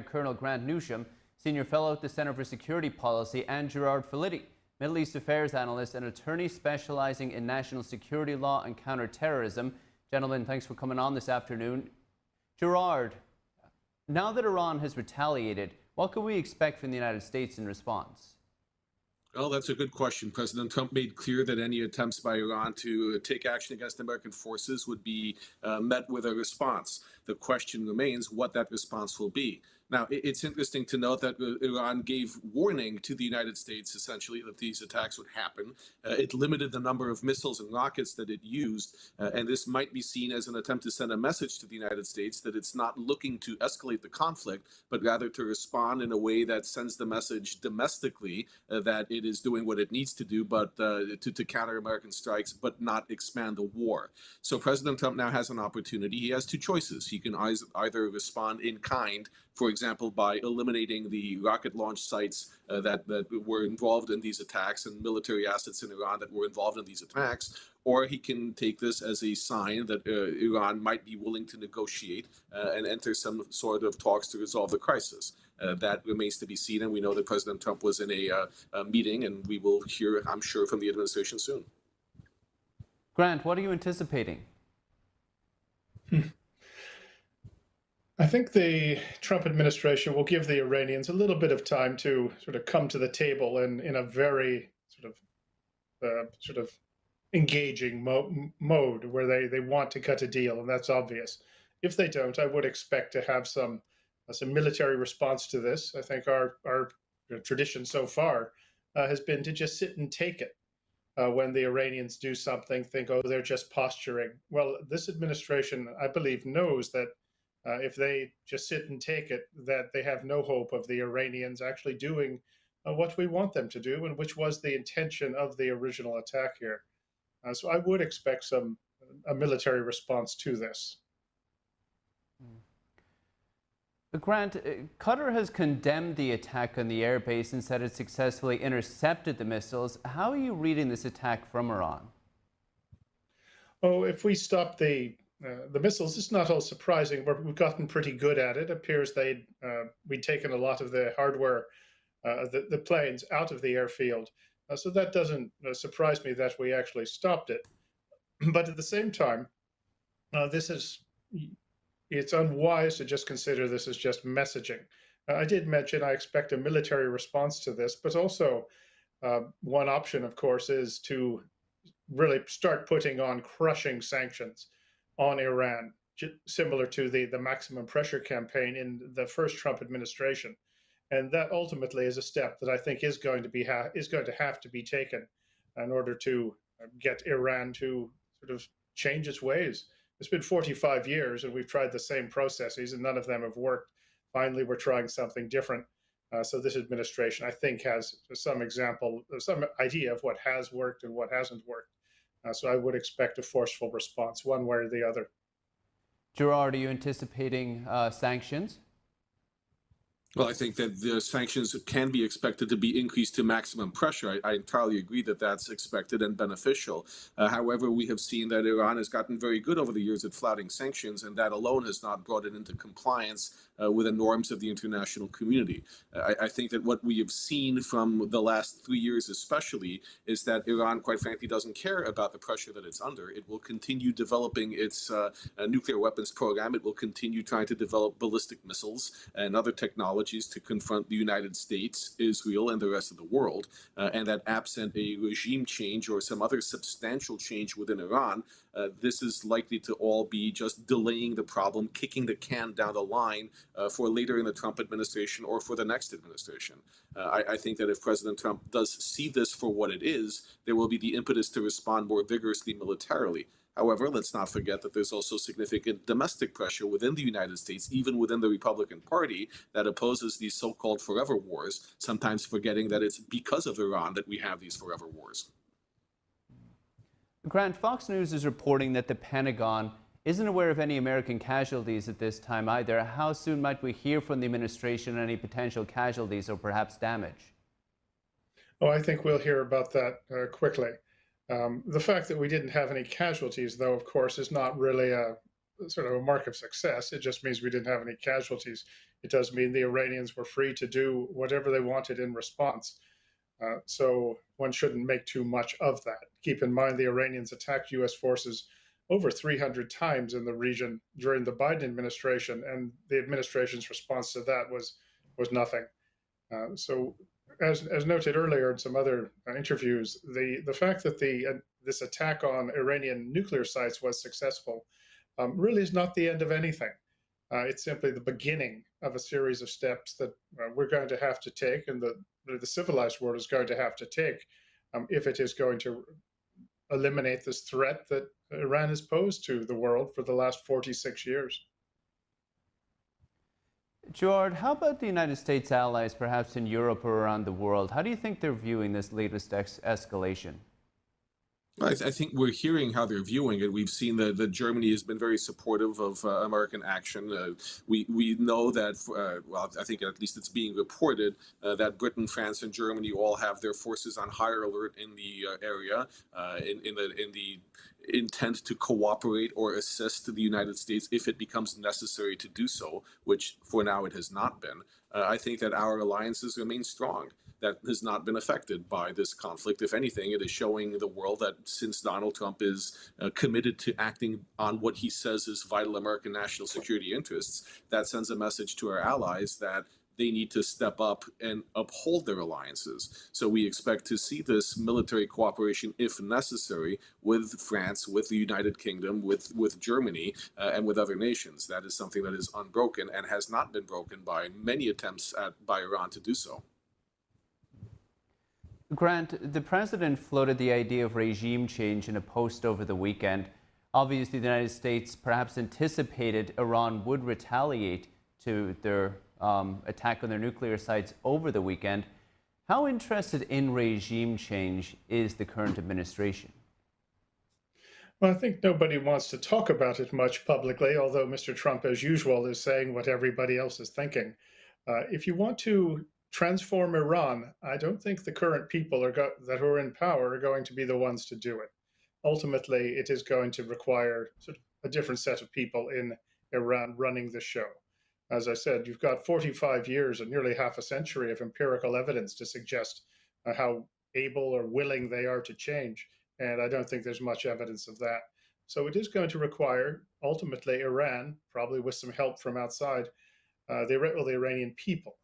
Colonel Grant Newsham, Senior Fellow at the Center for Security Policy, and Gerard Filitti, Middle East Affairs Analyst and attorney specializing in national security law and counterterrorism. Gentlemen, thanks for coming on this afternoon. Gerard, now that Iran has retaliated, what can we expect from the United States in response? Well, that's a good question. President Trump made clear that any attempts by Iran to take action against American forces would be met with a response. The question remains what that response will be. Now, it's interesting to note that Iran gave warning to the United States, essentially, that these attacks would happen. It limited the number of missiles and rockets that it used, and this might be seen as an attempt to send a message to the United States that it's not looking to escalate the conflict, but rather to respond in a way that sends the message domestically that it is doing what it needs to do, but to counter American strikes, but not expand the war. So President Trump now has an opportunity. He has two choices. He can either respond in kind, for example, by eliminating the rocket launch sites that were involved in these attacks and military assets in Iran that were involved in these attacks, or he can take this as a sign that Iran might be willing to negotiate and enter some sort of talks to resolve the crisis. That remains to be seen, and we know that President Trump was in a meeting, and we will hear, I'm sure, from the administration soon. Grant, what are you anticipating? I think the Trump administration will give the Iranians a little bit of time to sort of come to the table in a very sort of engaging mode where they want to cut a deal, and that's obvious. If they don't, I would expect to have some military response to this. I think our tradition so far has been to just sit and take it. When the Iranians do something, think, oh, they're just posturing. Well, this administration, I believe, knows that if they just sit and take it, that they have no hope of the Iranians actually doing what we want them to do, and which was the intention of the original attack here. So I would expect a military response to this. Grant, Qatar has condemned the attack on the airbase and said it successfully intercepted the missiles. How are you reading this attack from Iran? Oh, if we stop the missiles, it's not all surprising. We've gotten pretty good at it. It appears we'd taken a lot of the hardware, the planes out of the airfield. So that doesn't surprise me that we actually stopped it. But at the same time, it's unwise to just consider this as just messaging. I did mention I expect a military response to this, but also one option, of course, is to really start putting on crushing sanctions on Iran, similar to the maximum pressure campaign in the first Trump administration. And that ultimately is a step that I think is going to have to be taken in order to get Iran to sort of change its ways. It's been 45 years, and we've tried the same processes, and none of them have worked. Finally, we're trying something different. So this administration, I think, has some idea of what has worked and what hasn't worked. So I would expect a forceful response, one way or the other. Gerard, are you anticipating sanctions? Well, I think that the sanctions can be expected to be increased to maximum pressure. I entirely agree that that's expected and beneficial. However, we have seen that Iran has gotten very good over the years at flouting sanctions, and that alone has not brought it into compliance with the norms of the international community. I think that what we have seen from the last 3 years especially is that Iran, quite frankly, doesn't care about the pressure that it's under. It will continue developing its nuclear weapons program. It will continue trying to develop ballistic missiles and other technologies to confront the United States, Israel, and the rest of the world, and that absent a regime change or some other substantial change within Iran, this is likely to all be just delaying the problem, kicking the can down the line for later in the Trump administration or for the next administration. I think that if President Trump does see this for what it is, there will be the impetus to respond more vigorously militarily. However, let's not forget that there's also significant domestic pressure within the United States, even within the Republican Party, that opposes these so-called forever wars, sometimes forgetting that it's because of Iran that we have these forever wars. Grant, Fox News is reporting that the Pentagon isn't aware of any American casualties at this time either. How soon might we hear from the administration on any potential casualties or perhaps damage? Oh, I think we'll hear about that quickly. The fact that we didn't have any casualties, though, of course, is not really a sort of a mark of success. It just means we didn't have any casualties. It does mean the Iranians were free to do whatever they wanted in response. So one shouldn't make too much of that. Keep in mind the Iranians attacked U.S. forces over 300 times in the region during the Biden administration, and the administration's response to that was nothing. So, as noted earlier in some other interviews, the fact that this attack on Iranian nuclear sites was successful really is not the end of anything. It's simply the beginning of a series of steps that we're going to have to take, and the civilized world is going to have to take if it is going to eliminate this threat that Iran has posed to the world for the last 46 years. Gerard, how about the United States allies, perhaps in Europe or around the world? How do you think they're viewing this latest escalation? I think we're hearing how they're viewing it. We've seen that Germany has been very supportive of American action. We know that, well, I think at least it's being reported that Britain, France, and Germany all have their forces on higher alert in the area, in the intent to cooperate or assist the United States if it becomes necessary to do so, which for now it has not been. I think that our alliances remain strong. That has not been affected by this conflict. If anything, it is showing the world that since Donald Trump is committed to acting on what he says is vital American national security interests, that sends a message to our allies that they need to step up and uphold their alliances. So we expect to see this military cooperation, if necessary, with France, with the United Kingdom, with Germany, and with other nations. That is something that is unbroken and has not been broken by many attempts by Iran to do so. Grant, the president floated the idea of regime change in a post over the weekend. Obviously, the United States perhaps anticipated Iran would retaliate to their attack on their nuclear sites over the weekend. How interested in regime change is the current administration? Well, I think nobody wants to talk about it much publicly, although Mr. Trump, as usual, is saying what everybody else is thinking. If you want to transform Iran, I don't think the current people that are in power are going to be the ones to do it. Ultimately, it is going to require sort of a different set of people in Iran running the show. As I said, you've got 45 years and nearly half a century of empirical evidence to suggest how able or willing they are to change. And I don't think there's much evidence of that. So it is going to require, ultimately, Iran, probably with some help from outside, the Iranian people,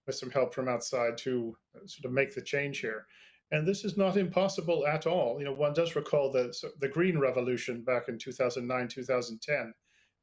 with some help from outside to sort of make the change here. And this is not impossible at all. You know, one does recall the Green Revolution back in 2009, 2010,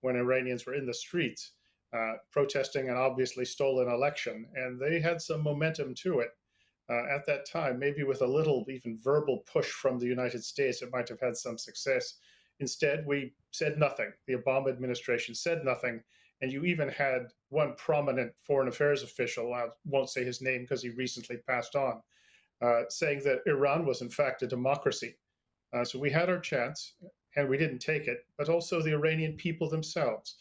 when Iranians were in the streets protesting an obviously stolen election. And they had some momentum to it. At that time, maybe with a little even verbal push from the United States, it might have had some success. Instead, we said nothing. The Obama administration said nothing. And you even had one prominent foreign affairs official, I won't say his name because he recently passed on, saying that Iran was in fact a democracy. So we had our chance and we didn't take it, but also the Iranian people themselves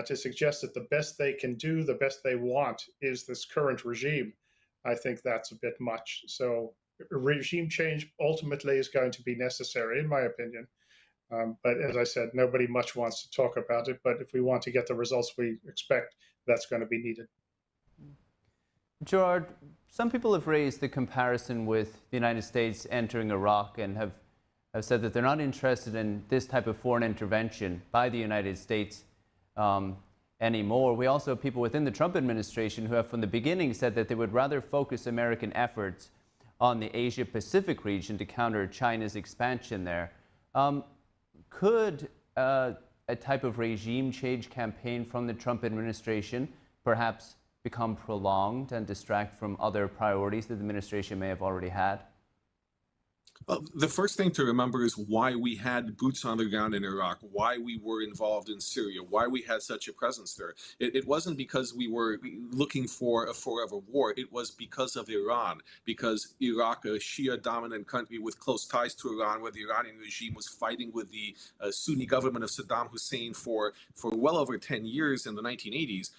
to suggest that the best they can do, the best they want is this current regime. I think that's a bit much. So regime change ultimately is going to be necessary, in my opinion. But as I said, nobody much wants to talk about it. But if we want to get the results we expect, that's going to be needed. Gerard, some people have raised the comparison with the United States entering Iraq and have said that they're not interested in this type of foreign intervention by the United States anymore. We also have people within the Trump administration who have from the beginning said that they would rather focus American efforts on the Asia-Pacific region to counter China's expansion there. Could a type of regime change campaign from the Trump administration perhaps become prolonged and distract from other priorities that the administration may have already had? The first thing to remember is why we had boots on the ground in Iraq, why we were involved in Syria, why we had such a presence there. It wasn't because we were looking for a forever war. It was because of Iran, because Iraq, a Shia-dominant country with close ties to Iran, where the Iranian regime was fighting with the Sunni government of Saddam Hussein for well over 10 years in the 1980s.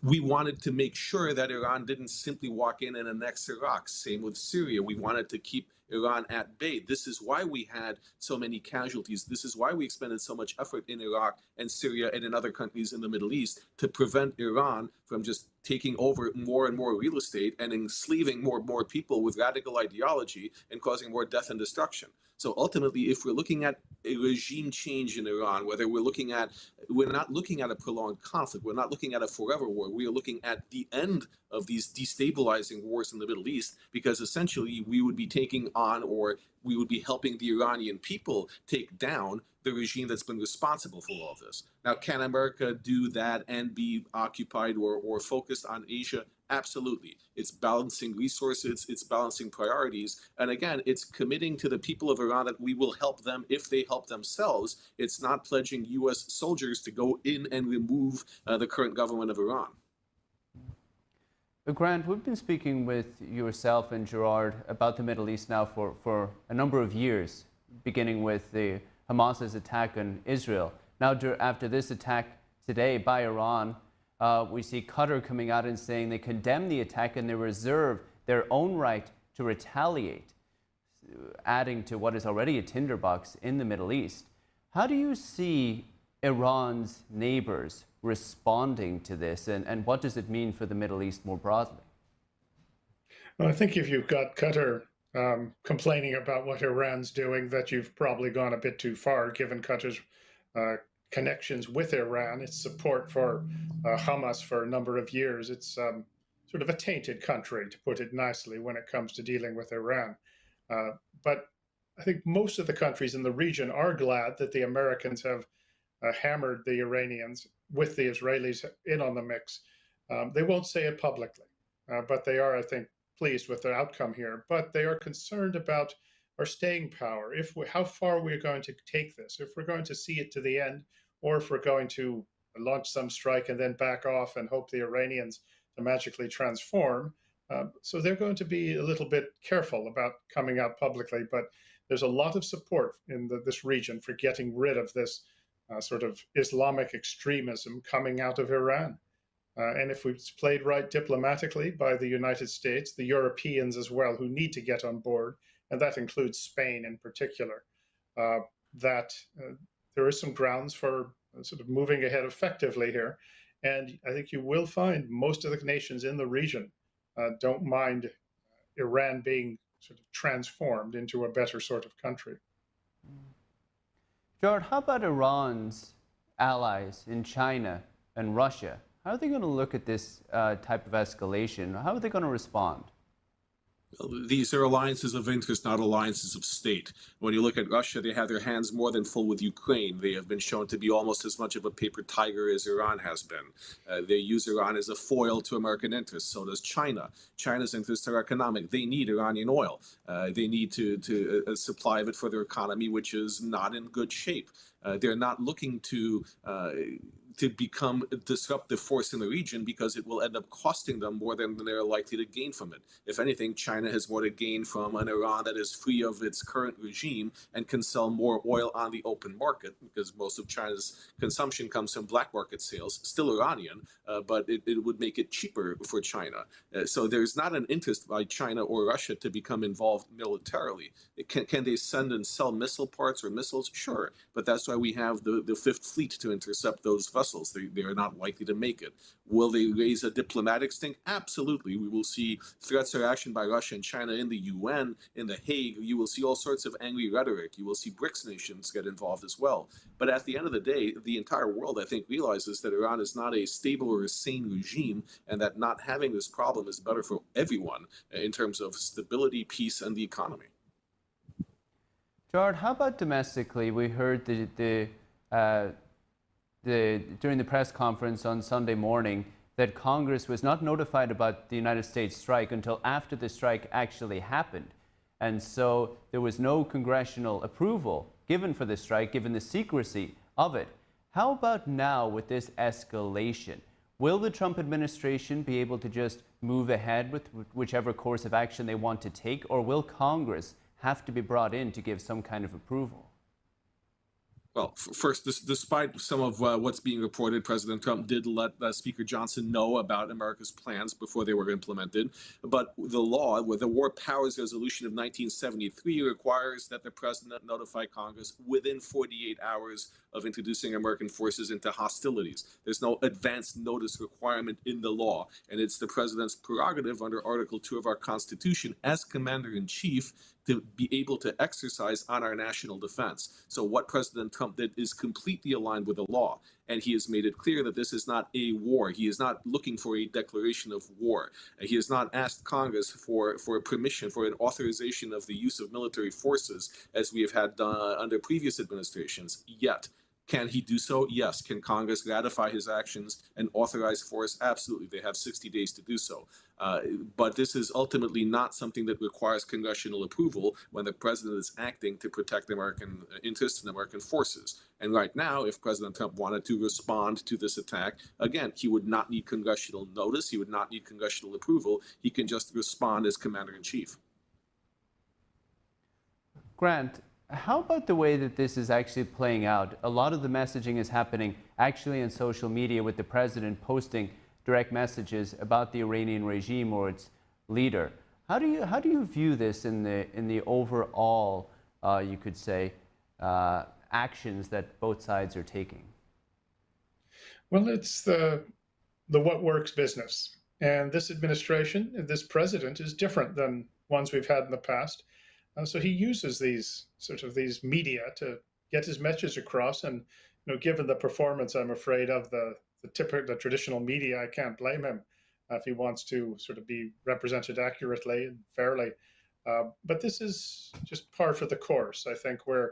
We wanted to make sure that Iran didn't simply walk in and annex Iraq. Same with Syria. We wanted to keep Iran at bay. This is why we had so many casualties. This is why we expended so much effort in Iraq and Syria and in other countries in the Middle East to prevent Iran from just taking over more and more real estate and enslaving more and more people with radical ideology and causing more death and destruction. So ultimately, if we're looking at a regime change in Iran, whether we're not looking at a prolonged conflict, we're not looking at a forever war, we are looking at the end of these destabilizing wars in the Middle East, because essentially we would be taking on, or we would be helping the Iranian people take down the regime that's been responsible for all of this. Now, can America do that and be occupied or focused on Asia? Absolutely. It's balancing resources, it's balancing priorities. And again, it's committing to the people of Iran that we will help them if they help themselves. It's not pledging U.S. soldiers to go in and remove the current government of Iran. Grant, we've been speaking with yourself and Gerard about the Middle East now for a number of years, beginning with the Hamas's attack on Israel. Now, after this attack today by Iran, we see Qatar coming out and saying they condemn the attack and they reserve their own right to retaliate, adding to what is already a tinderbox in the Middle East. How do you see Iran's neighbors responding to this, and what does it mean for the Middle East more broadly? Well, I think if you've got Qatar complaining about what Iran's doing, that you've probably gone a bit too far, given Qatar's connections with Iran, its support for Hamas for a number of years. It's sort of a tainted country, to put it nicely, when it comes to dealing with Iran. But I think most of the countries in the region are glad that the Americans have hammered the Iranians with the Israelis in on the mix. They won't say it publicly, but they are, I think, pleased with the outcome here. But they are concerned about our staying power, how far we're going to take this, if we're going to see it to the end, or if we're going to launch some strike and then back off and hope the Iranians to magically transform. So they're going to be a little bit careful about coming out publicly, but there's a lot of support in this region for getting rid of this sort of Islamic extremism coming out of Iran. And if it's played right diplomatically by the United States, the Europeans as well, who need to get on board, and that includes Spain in particular, that there is some grounds for sort of moving ahead effectively here. And I think you will find most of the nations in the region don't mind Iran being sort of transformed into a better sort of country. Gerard, how about Iran's allies in China and Russia? How are they going to look at this type of escalation? How are they going to respond? These are alliances of interest, not alliances of state. When you look at Russia, they have their hands more than full with Ukraine. They have been shown to be almost as much of a paper tiger as Iran has been. They use Iran as a foil to American interests. So does China. China's interests are economic. They need Iranian oil. They need to supply of it for their economy, which is not in good shape. They're not looking to become a disruptive force in the region, because it will end up costing them more than they're likely to gain from it. If anything, China has more to gain from an Iran that is free of its current regime and can sell more oil on the open market, because most of China's consumption comes from black market sales, still Iranian, but it would make it cheaper for China. So there's not an interest by China or Russia to become involved militarily. Can they send and sell missile parts or missiles? Sure, but that's why we have the Fifth Fleet to intercept those vessels. They are not likely to make it. Will they raise a diplomatic stink? Absolutely. We will see threats or action by Russia and China in the UN, in The Hague. You will see all sorts of angry rhetoric. You will see BRICS nations get involved as well. But at the end of the day, the entire world, I think, realizes that Iran is not a stable or a sane regime, and that not having this problem is better for everyone in terms of stability, peace, and the economy. Gerard, how about domestically? We heard during the press conference on Sunday morning that Congress was not notified about the United States strike until after the strike actually happened. And so there was no congressional approval given for the strike, given the secrecy of it. How about now with this escalation? Will the Trump administration be able to just move ahead with whichever course of action they want to take, or will Congress have to be brought in to give some kind of approval? Well, first, despite some of what's being reported, President Trump did let Speaker Johnson know about America's plans before they were implemented. But the law, the War Powers Resolution of 1973, requires that the president notify Congress within 48 hours of introducing American forces into hostilities. There's no advance notice requirement in the law, and it's the president's prerogative under Article 2 of our Constitution as Commander-in-Chief to be able to exercise on our national defense. So what President Trump did is completely aligned with the law, and he has made it clear that this is not a war. He is not looking for a declaration of war. He has not asked Congress for permission, for an authorization of the use of military forces, as we have had under previous administrations, yet. Can he do so? Yes. Can Congress ratify his actions and authorize force? Absolutely. They have 60 days to do so. But this is ultimately not something that requires congressional approval when the president is acting to protect American interests and American forces. And right now, if President Trump wanted to respond to this attack, again, he would not need congressional notice. He would not need congressional approval. He can just respond as Commander-in-Chief. Grant, how about the way that this is actually playing out? A lot of the messaging is happening actually in social media, with the president posting direct messages about the Iranian regime or its leader. How do you view this in the overall, you could say, actions that both sides are taking? Well, it's the what works business, and this administration, this president, is different than ones we've had in the past. So he uses these media to get his message across, and given the performance, I'm afraid, of the traditional media, I can't blame him if he wants to sort of be represented accurately and fairly. But this is just par for the course. I think we're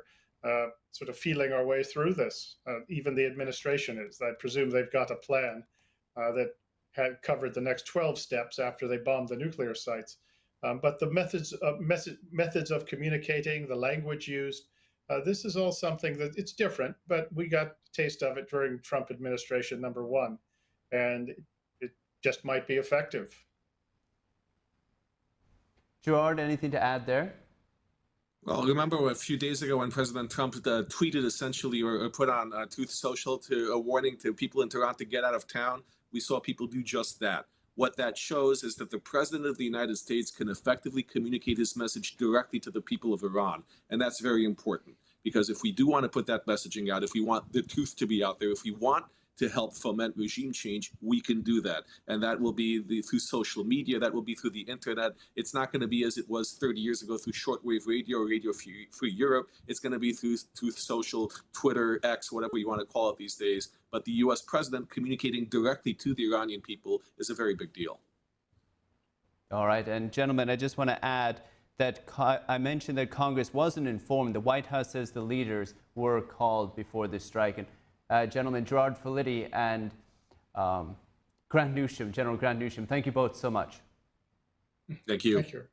sort of feeling our way through this. Even the administration is. I presume they've got a plan that had covered the next 12 steps after they bombed the nuclear sites. But the methods of communicating, the language used, this is all something that it's different, but we got a taste of it during Trump administration #1, and it just might be effective. Gerard, anything to add there? Well, remember a few days ago when President Trump tweeted essentially or put on Truth Social a warning to people in Tehran to get out of town? We saw people do just that. What that shows is that the president of the United States can effectively communicate his message directly to the people of Iran. And that's very important, because if we do want to put that messaging out, if we want the truth to be out there, if we want to help foment regime change, we can do that. And that will be through social media, that will be through the internet. It's not going to be as it was 30 years ago through shortwave radio or Radio Free Europe. It's going to be through social, Twitter, X, whatever you want to call it these days. But the US president communicating directly to the Iranian people is a very big deal. All right, and gentlemen, I just want to add that I mentioned that Congress wasn't informed. The White House says the leaders were called before this strike. And gentlemen, Gerard Filitti and Grant Newsham, General Grant Newsham, thank you both so much. Thank you. Thank you.